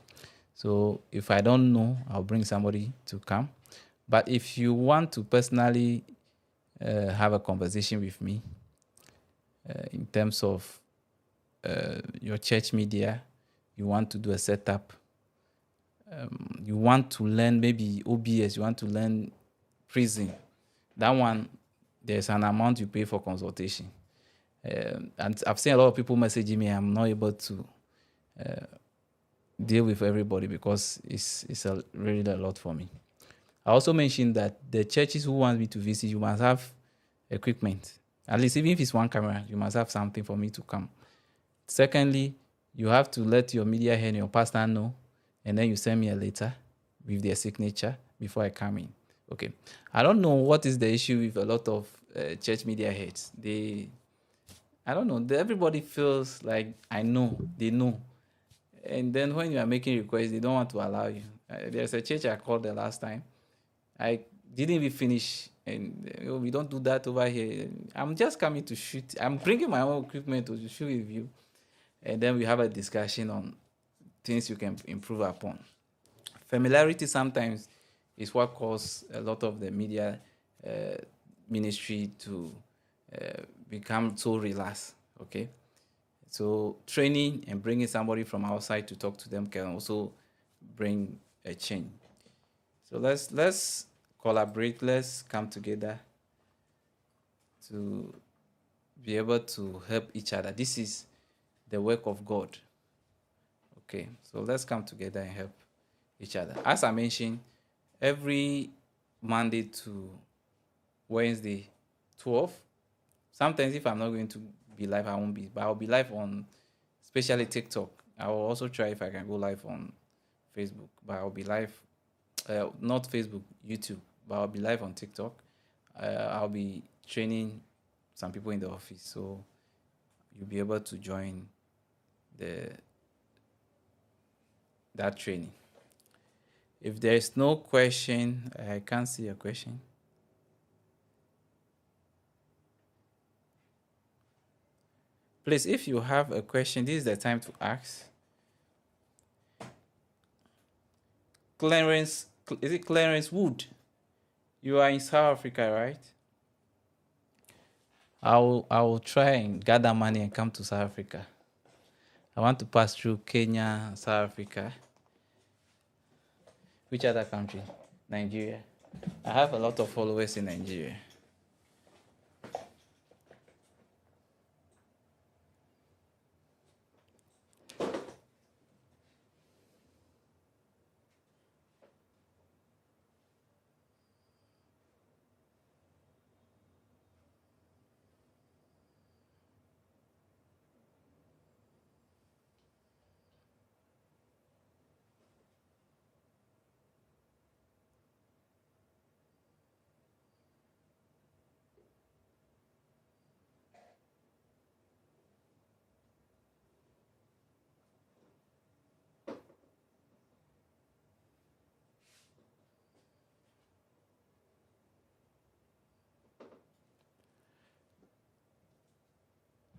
So if I don't know, I'll bring somebody to come. But if you want to personally have a conversation with me in terms of your church media, you want to do a setup, you want to learn maybe OBS, you want to learn Prism, that one, there's an amount you pay for consultation. And I've seen a lot of people messaging me. I'm not able to deal with everybody because it's really a lot for me. I also mentioned that the churches who want me to visit, you must have equipment. At least even if it's one camera, you must have something for me to come. Secondly, you have to let your media head and your pastor know, and then you send me a letter with their signature before I come in. Okay. I don't know what is the issue with a lot of church media heads. I don't know. Everybody feels like they know. And then when you are making requests, they don't want to allow you. There's a church I called the last time. I didn't even finish, and we don't do that over here. I'm just coming to shoot. I'm bringing my own equipment to shoot with you, and then we have a discussion on things you can improve upon. Familiarity sometimes is what causes a lot of the media ministry to become so relaxed. Okay, so training and bringing somebody from outside to talk to them can also bring a change. So let's collaborate. Let's come together to be able to help each other. This is the work of God. Okay, so let's come together and help each other. As I mentioned, every Monday to Wednesday, 12. Sometimes if I'm not going to be live, I won't be, but I'll be live on especially TikTok. I will also try if I can go live on Facebook, but I'll be live, not Facebook, YouTube, but I'll be live on TikTok. I'll be training some people in the office, so you'll be able to join that training. If there is no question, I can't see a question. Please, if you have a question, this is the time to ask. Clarence, is it Clarence Wood? You are in South Africa, right? I will try and gather money and come to South Africa. I want to pass through Kenya, South Africa. Which other country? Nigeria. I have a lot of followers in Nigeria.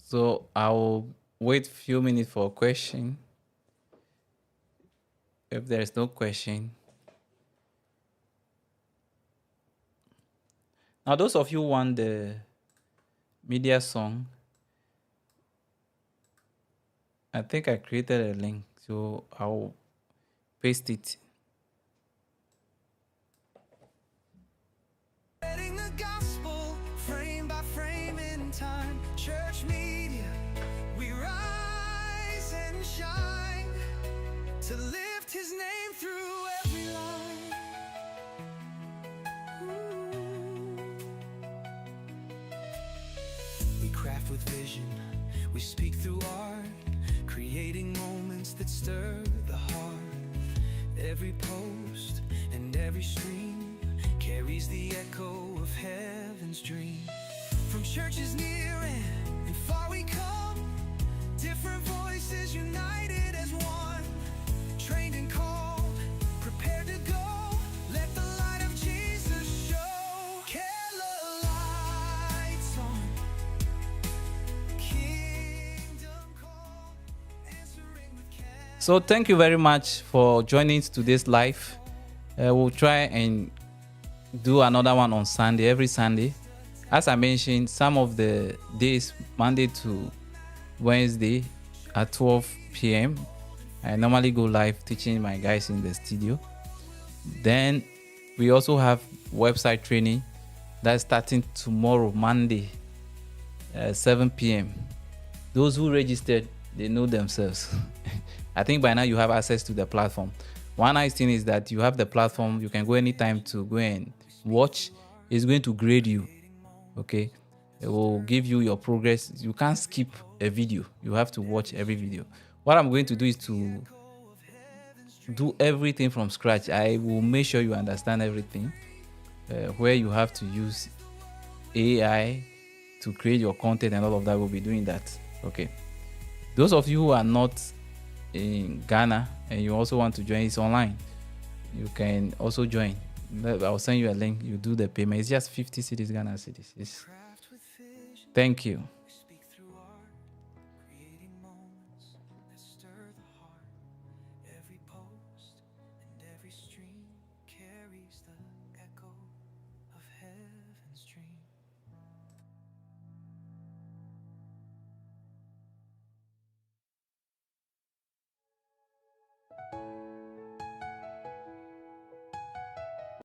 So I'll wait a few minutes for a question. If there is no question. Now, those of you who want the media song, I think I created a link, so I'll paste it. Spreading the gospel, frame by frame in time. Church media, we rise and shine to lift his name through every line. We craft with vision, we speak through art, creating moments that stir the heart. Every post and every stream carries the echo of heaven's dream. From churches near and far we come, different voices united as one. Trained and called, prepared to go, let the light of Jesus show. Killer lights on, kingdom call, answering with care. So thank you very much for joining today's live. We'll try and do another one on Sunday, every Sunday. As I mentioned, some of the days, Monday to Wednesday at 12 p.m. I normally go live teaching my guys in the studio. Then we also have website training that's starting tomorrow, Monday, 7 p.m. Those who registered, they know themselves. I think by now you have access to the platform. One nice thing is that you have the platform. You can go anytime to go and watch. It's going to grade you. Okay, it will give you your progress. You can't skip a video. You have to watch every video. What I'm going to do is to do everything from scratch. I will make sure you understand everything, where you have to use AI to create your content and all of that. We'll be doing that. Okay, those of you who are not in Ghana and you also want to join, it's online. You can also join. I'll send you a link. You do the payment. It's just 50 cedis, Ghana cedis. Thank you.